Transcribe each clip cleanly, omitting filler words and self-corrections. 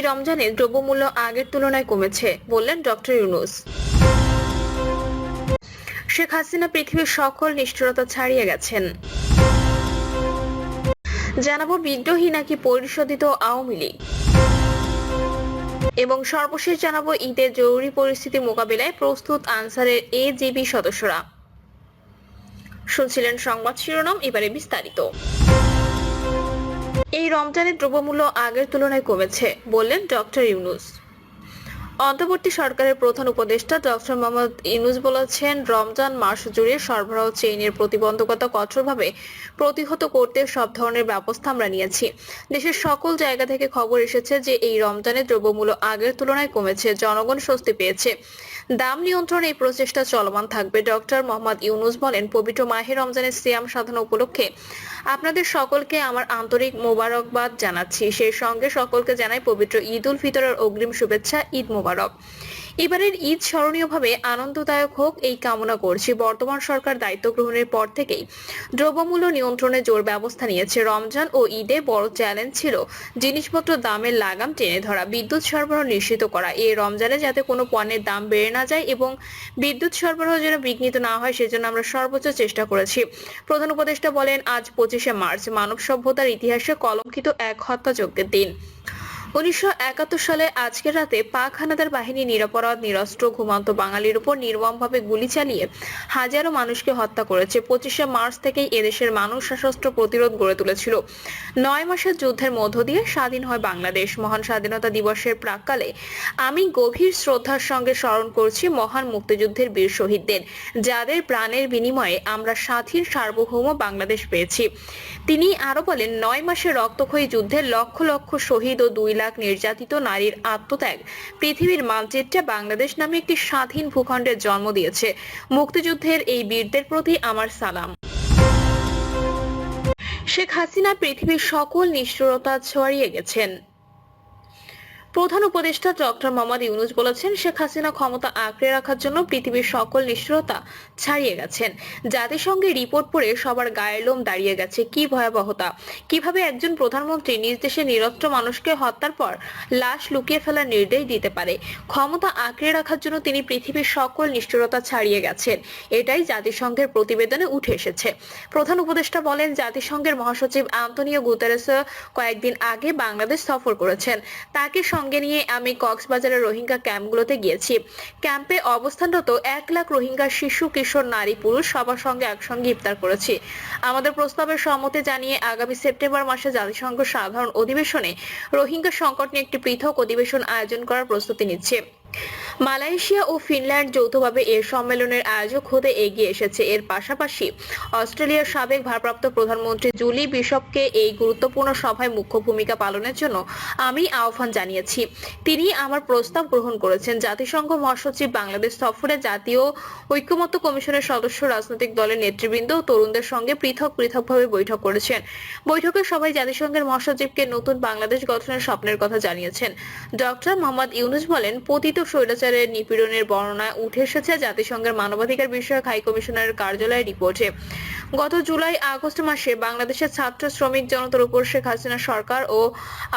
রমজানে দ্রব্যমূল্য আগের তুলনায় কমেছে বললেন ডক্টর ইউনূস। শেখ হাসিনা পৃথিবীর সকল নিষ্ঠুরতা ছাড়িয়ে গেছেন। জানাবো বিদ্রোহী নাকি পরিশোধিত আওয়ামী লীগ, এবং সর্বশেষ জানাবো ঈদের জরুরি পরিস্থিতি মোকাবিলায় প্রস্তুত আনসারের এজিবি সদস্যরা। শুনছিলেন সংবাদ শিরোনাম, এবারে বিস্তারিত। এই রমজানে দ্রব্যমূল্য আগের তুলনায় কমেছে বললেন ডক্টর ইউনূস। অন্তর্বর্তী সরকারের প্রধান উপদেষ্টা ডক্টর মোহাম্মদ ইউনূস বলেছেন, রমজান মাস জুড়ে সরবরাহ চেইনের প্রতিবন্ধকতা কঠোরভাবে প্রতিহত করতে সব ধরনের ব্যবস্থা আমরা নিয়েছি। দেশের সকল জায়গা থেকে খবর এসেছে যে এই রমজানে দ্রব্যমূল্য আগের তুলনায় কমেছে, জনগণ স্বস্তি পেয়েছে। দাম নিয়ন্ত্রণে এই প্রচেষ্টা চলমান থাকবে। ডক্টর মোহাম্মদ ইউনূস বলেন, পবিত্র মাহে রমজানের সিয়াম সাধনা উপলক্ষে আপনাদের সকলকে আমার আন্তরিক মোবারকবাদ জানাচ্ছি। সেই সঙ্গে সকলকে জানাই পবিত্র ঈদ উল ফিতরের অগ্রিম শুভেচ্ছা। ঈদ মোবারক। এবারের ঈদ স্মরণীয়ভাবে আনন্দদায়ক হোক এই কামনা করছি। বর্তমান সরকার দায়িত্ব গ্রহণের পর থেকেই দ্রব্যমূল্য নিয়ন্ত্রণে জোর ব্যবস্থা নিয়েছে। রমজান ও ঈদে বড় চ্যালেঞ্জ ছিল জিনিসপত্র দামের লাগাম টেনে ধরা, বিদ্যুৎ সরবরাহ নিশ্চিত করা। এই রমজানে যাতে কোনো পণ্যের দাম বেড়ে না যায় এবং বিদ্যুৎ সরবরাহ যেন বিঘ্নিত না হয়, সেজন্য আমরা সর্বোচ্চ চেষ্টা করেছি। প্রধান উপদেষ্টা বলেন, আজ 25শে মার্চ মানব সভ্যতার ইতিহাসে কলঙ্কিত এক হত্যাযজ্ঞের দিন। 1971 সালে আজকের রাতে পাক হানাদার বাহিনী নিরপরাধ নিরস্ত্র ঘুমন্ত বাঙালির উপর নির্মমভাবে গুলি চালিয়ে হাজারো মানুষকে হত্যা করেছে। 25শে মার্চ থেকেই এদেশের মানুষ সশস্ত্র প্রতিরোধ গড়ে তুলেছিল। 9 মাসের যুদ্ধের মধ্য দিয়ে স্বাধীন হয় বাংলাদেশ। মহান স্বাধীনতা দিবসের প্রাক্কালে আমি গভীর শ্রদ্ধার সঙ্গে স্মরণ করছি মহান মুক্তিযুদ্ধের বীর শহীদদের, যাদের প্রাণের বিনিময়ে আমরা স্বাধীন সার্বভৌম বাংলাদেশ পেয়েছি। তিনি আরো বলেন, 9 মাসের রক্তক্ষয়ী যুদ্ধে লক্ষ লক্ষ শহীদ ও 2 লাখ নির্যাতিত নারীর আত্মত্যাগ পৃথিবীর মানচিত্রে বাংলাদেশ নামে একটি স্বাধীন ভূখণ্ডের জন্ম দিয়েছে। মুক্তিযুদ্ধের এই বীরদের প্রতি আমার সালাম। শেখ হাসিনা পৃথিবীর সকল নিষ্ঠুরতা ছড়িয়ে গেছেন। প্রধান উপদেষ্টা ডক্টর মোহাম্মদ ইউনূস বলেছেন, শেখ হাসিনা ক্ষমতা আঁকড়ে রাখার জন্য পৃথিবীর সকল নিষ্ঠুরতা ছাড়িয়ে গেছেন। জাতিসংঘের রিপোর্ট পড়ে সবার গায়ের লোম দাঁড়িয়ে গেছে। কি ভয়াবহতা! কিভাবে একজন প্রধানমন্ত্রী নিজ দেশে নিরস্ত্র মানুষকে হত্যার পর লাশ লুকিয়ে ফেলার নির্দেশ দিতে পারে? ক্ষমতা আঁকড়ে রাখার জন্য তিনি পৃথিবীর সকল নিষ্ঠুরতা ছাড়িয়ে গেছেন। এটাই জাতিসংঘের প্রতিবেদনে উঠে এসেছে। প্রধান উপদেষ্টা বলেন, জাতিসংঘের মহাসচিব আন্তোনিও গুতেরেস কয়েকদিন আগে বাংলাদেশ সফর করেছেন। তাকে সঙ্গে নিয়ে আমি কক্সবাজারের রোহিঙ্গা ক্যাম্পগুলোতে গিয়েছি। ক্যাম্পে অবস্থানরত 1 লাখ রোহিঙ্গা শিশু, কিশোর, নারী, পুরুষ সবার সঙ্গে একসঙ্গে ইফতার করেছি। আমাদের প্রস্তাবের সম্মতি জানিয়ে আগামী সেপ্টেম্বর মাসে জাতিসংঘ সাধারণ অধিবেশনে রোহিঙ্গা সংকট নিয়ে একটি পৃথক অধিবেশন আয়োজন করার প্রস্তুতি নিচ্ছে। মালয়েশিয়া ও ফিনল্যান্ড যৌথভাবে এর সম্মেলনের আয়োজক হতে এগিয়ে এসেছে। এর পাশাপাশি অস্ট্রেলিয়ার সাবেক ভারপ্রাপ্ত প্রধানমন্ত্রী জুলি বিশপকে এই গুরুত্বপূর্ণ সভায় মুখ্য ভূমিকা পালনের জন্য আমি আহ্বান জানিয়েছি। তিনি আমার প্রস্তাব গ্রহণ করেছেন। জাতিসংঘ মহাসচিব বাংলাদেশ সফরে জাতীয় ঐক্যমত্য কমিশনের সদস্য, রাজনৈতিক দলের নেতৃবৃন্দ ও তরুণদের সঙ্গে পৃথকভাবে বৈঠক করেছেন। বৈঠকে সবাই জাতিসংঘের মহাসচিবকে নতুন বাংলাদেশ গঠনের স্বপ্নের কথা জানিয়েছেন। ডক্টর মোহাম্মদ ইউনূস বলেন, পতিত স্বৈরাচারের নিপীড়নের বর্ণনা উঠে এসেছে জাতিসংঘের মানবাধিকার বিষয়ক হাই কমিশনারের কার্যালয়ের রিপোর্টে। গত জুলাই-আগস্ট মাসে বাংলাদেশের ছাত্র শ্রমিক জনতার উপর শেখ হাসিনা সরকার ও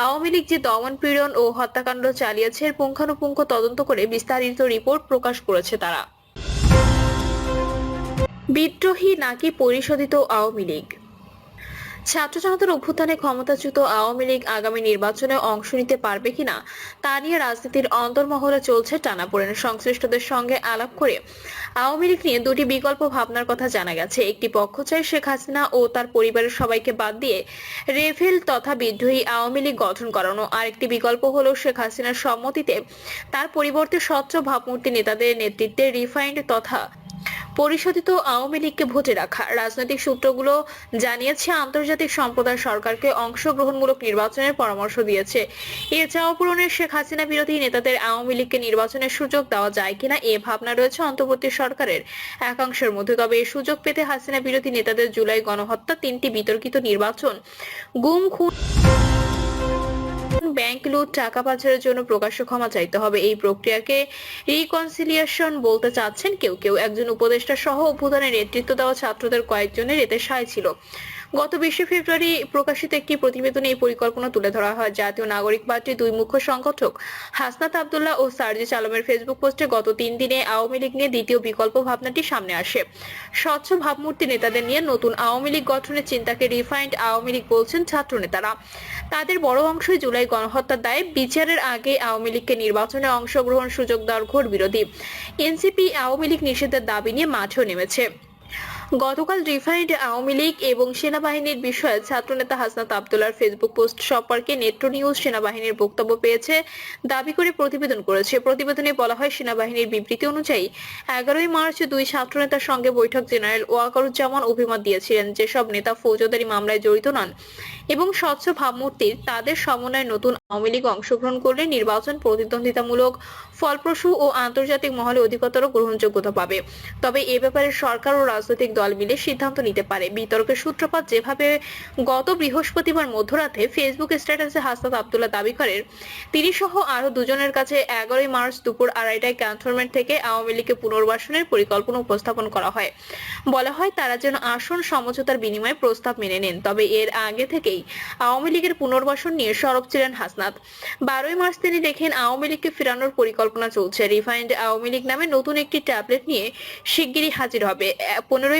আওয়ামী লীগ যে দমন পীড়ন ও হত্যাকাণ্ড চালিয়েছে এর পুঙ্খানুপুঙ্খ তদন্ত করে বিস্তারিত রিপোর্ট প্রকাশ করেছে তারা। বিদ্রোহী নাকি পরিশোধিত আওয়ামী লীগ? ছাত্র জনতার অভ্যুত্থানে ক্ষমতাচ্যুত আওয়ামী লীগ আগামী নির্বাচনে অংশ নিতে পারবে কিনা তা নিয়ে রাজনীতির অন্তর্মহলে চলছে টানাপোড়েন। সংশ্লিষ্টদের সঙ্গে আলাপ করে আওয়ামী লীগ নিয়ে দুটি বিকল্প ভাবনার কথা জানা গেছে। একটি পক্ষ চায় শেখ হাসিনা ও তার পরিবারের সবাইকে বাদ দিয়ে রেভেল তথা বিদ্রোহী আওয়ামী লীগ গঠন করানো। আর একটি বিকল্প হলো শেখ হাসিনার সম্মতিতে তার পরিবর্তে স্বচ্ছ ভাবমূর্তি নেতাদের নেতৃত্বে রিফাইন্ড তথা পরিশোধিত আওয়ামী লীগকে ভোটে রাখা। রাজনৈতিক সূত্রগুলো জানিয়েছে, আন্তর্জাতিক সম্প্রদায় সরকারকে অংশগ্রহণমূলক নির্বাচনের পরামর্শ দিয়েছে। এ চাওয়া পূরণে শেখ হাসিনা বিরোধী নেতাদের আওয়ামী লীগকে নির্বাচনের সুযোগ দেওয়া যায় কিনা এ ভাবনা রয়েছে অন্তর্বর্তী সরকারের একাংশের মধ্যে। তবে এই সুযোগ পেতে হাসিনা বিরোধী নেতাদের জুলাই গণহত্যা, 3টি বিতর্কিত নির্বাচন, গুম, খুন, ব্যাংক লুট, টাকা পাচারের জন্য প্রকাশ্য ক্ষমা চাইতে হবে। এই প্রক্রিয়াকে রিকনসিলিয়েশন বলতে চাচ্ছেন কেউ কেউ। একজন উপদেষ্টা সহ অভ্যুত্থানে নেতৃত্ব দেওয়া ছাত্রদের কয়েকজনের এতে সায় ছিল। গত 20 ফেব্রুয়ারি প্রকাশিত একটি প্রতিবেদনে এই পরিকল্পনা তুলে ধরা হয়। জাতীয় নাগরিক পার্টির দুই মুখ্য সংগঠক হাসনাত আব্দুল্লাহ ও সার্জিস আলমের ফেসবুক পোস্টে গত 3 দিনে আওয়ামী লীগ নিয়ে দ্বিতীয় বিকল্প ভাবনাটি সামনে আসে। স্বচ্ছ ভাবমূর্তি নেতাদের নিয়ে নতুন আওয়ামী লীগ গঠনের চিন্তাকে রিফাইন্ড আওয়ামী লীগ বলছেন ছাত্র নেতারা। তাদের বড় অংশই জুলাই গণহত্যার দায়ে বিচারের আগে আওয়ামী লীগকে নির্বাচনে অংশগ্রহণ সুযোগ দেওয়ার ঘোর বিরোধী। এনসিপি আওয়ামী লীগ নিষেধের দাবি নিয়ে মাঠেও নেমেছে। গতকাল রিফাইন্ড আওয়ামী লীগ এবং সেনাবাহিনীর বিষয়ে ছাত্রনেতা হাসনাত আব্দুল্লাহর ফেসবুক পোস্ট সম্পর্কে নেত্র নিউজ সেনাবাহিনীর বক্তব্য পেয়েছে দাবি করে প্রতিবেদন করেছে। প্রতিবেদনে বলা হয়, সেনাবাহিনীর বিবৃতি অনুযায়ী 11 মার্চ দুই ছাত্রনেতার সঙ্গে বৈঠক জেনারেল ওয়াকারুজ্জামান অভিমত দিয়েছিলেন, যেসব নেতা ফৌজদারি মামলায় জড়িত নন এবং স্বচ্ছ ভাবমূর্তির, তাদের সমন্বয়ে নতুন আওয়ামী লীগ অংশগ্রহণ করলে নির্বাচন প্রতিদ্বন্দ্বিতামূলক, ফলপ্রসূ ও আন্তর্জাতিক মহলে অধিকতর গ্রহণযোগ্যতা পাবে। তবে এ ব্যাপারে সরকার ও রাজনৈতিক দল মিলে সিদ্ধান্ত নিতে পারে। বিতর্কের সূত্রপাত যেভাবে গত বৃহস্পতিবার মধ্যরাতে ফেসবুক স্ট্যাটাসে হাসনাত আব্দুল্লাহ দাবি করেন, তিনি সহ আরো দুজনের কাছে 11 মার্চ দুপুর 2:30টায় ক্যান্টনমেন্ট থেকে আওয়ামী লীগকে পুনর্বাসনের পরিকল্পনা উপস্থাপন করা হয়। বলা হয়, তারা যেন আসন সমঝোতার বিনিময়ে প্রস্তাব মেনে নেন। তবে এর আগে থেকেই আওয়ামী লীগের পুনর্বাসন নিয়ে সরব ছিলেন হাসনাত। 12 মার্চ তিনি দেখেন আওয়ামী লীগকে ফেরানোর পরিকল্পনা চলছে। রিফাইন্ড আওয়ামী লীগ নামে নতুন একটি ট্যাবলেট নিয়ে শিগগিরই হাজির হবে। 15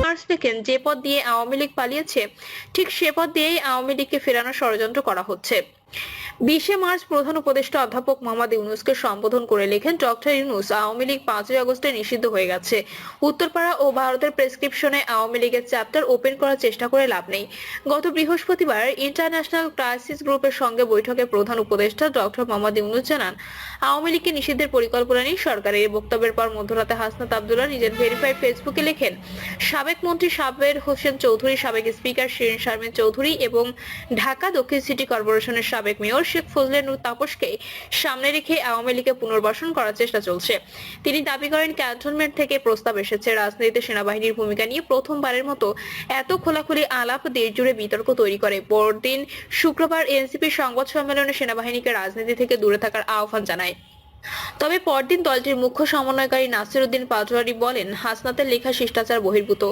মার্চ দেখেন যে পথ দিয়ে আওয়ামী লীগ পালিয়েছে, ঠিক সে পথ দিয়েই আওয়ামী লীগকে ফেরানোর ষড়যন্ত্র করা হচ্ছে। 20 মার্চ প্রধান উপদেষ্টা অধ্যাপক মোহাম্মদ ইউনূসকে সম্বোধন করে লেখেন, ডক্টর ইউনূস, আওয়ামী লীগ 5 আগস্টে নিষিদ্ধ হয়ে গেছে। উত্তরপাড়া ও ভারতের প্রেসক্রিপশনে আওয়ামী লীগের চ্যাপ্টার ওপেন করার চেষ্টা করে লাভ নেই। গত বৃহস্পতিবার ইন্টারন্যাশনাল ক্রাইসিস গ্রুপের সঙ্গে বৈঠকে প্রধান উপদেষ্টা ডক্টর মোহাম্মদ ইউনূস জানান, আওয়ামী লীগকে নিষিদ্ধের পরিকল্পনা নেই সরকারের। এই বক্তব্যের পর মধ্যরাতে হাসনাত আব্দুল্লাহ নিজের ভেরিফাইড ফেসবুকে লেখেন, সাবেক মন্ত্রী সাব্বির হোসেন চৌধুরী, সাবেক স্পিকার শিরিন শারমিন চৌধুরী এবং ঢাকা দক্ষিণ সিটি কর্পোরেশনের সাবেক মেয়র শেখ ফজলে নূর তাপসকে সামনে রেখে আওয়ামী লীগকে পুনর্বাসন করার চেষ্টা চলছে। তিনি দাবি করেন, ক্যান্টনমেন্ট থেকে প্রস্তাব এসেছে। রাজনীতিতে সেনাবাহিনীর ভূমিকা নিয়ে প্রথমবারের মতো এত খোলাখুলি আলাপ দেশ জুড়ে বিতর্ক তৈরি করে। পরদিন শুক্রবার এনসিপি সংবাদ সম্মেলনে সেনাবাহিনীকে রাজনীতি থেকে দূরে থাকার আহ্বান জানায়। তবে পরদিন দলটির মুখ্য সমন্বয়কারী নাসির উদ্দিন পাটোয়ারি বলেন, হাসনাতের লেখা শিষ্টাচার বহির্ভূত।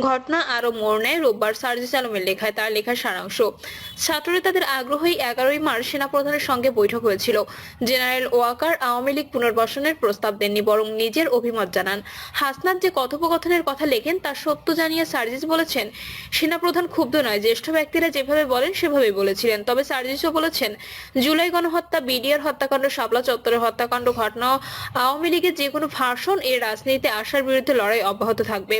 ঘটনা আরো মোড় নেয় রোববার সার্জিস আলমের লেখায়। তার লেখার সারাংশ, ছাত্রনেতাদের আগ্রহী 11 মার্চ সেনাপ্রধানের সঙ্গে বৈঠক হয়েছিল। জেনারেল ওয়াকার আওয়ামী লীগ পুনর্বাসনের প্রস্তাব দেননি, বরং নিজের অভিমত জানান। হাসনাত যে কথোপকথনের কথা লেখেন তা সত্য জানিয়ে সার্জিস বলেছেন, সেনাপ্রধান ক্ষুব্ধ নয়, জ্যেষ্ঠ ব্যক্তিরা যেভাবে বলেন সেভাবেই বলেছিলেন। তবে সার্জিসও বলেছেন, জুলাই গণহত্যা, বিডিআর হত্যাকাণ্ড, শাপলা চত্বরের হত্যাকাণ্ড ঘটনা, আওয়ামী লীগের যে কোনো ভার্সন এর রাজনীতিতে আসার বিরুদ্ধে লড়াই অব্যাহত থাকবে।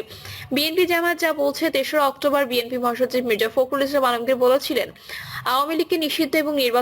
বিএনপি জামায়াত যা বলছে, 3রা অক্টোবর বিএনপি মহাসচিব মির্জা ফখরুল ইসলাম আলমগীর বলেছিলেন, আওয়ামী লীগকে নিষিদ্ধ এবং নির্বাচন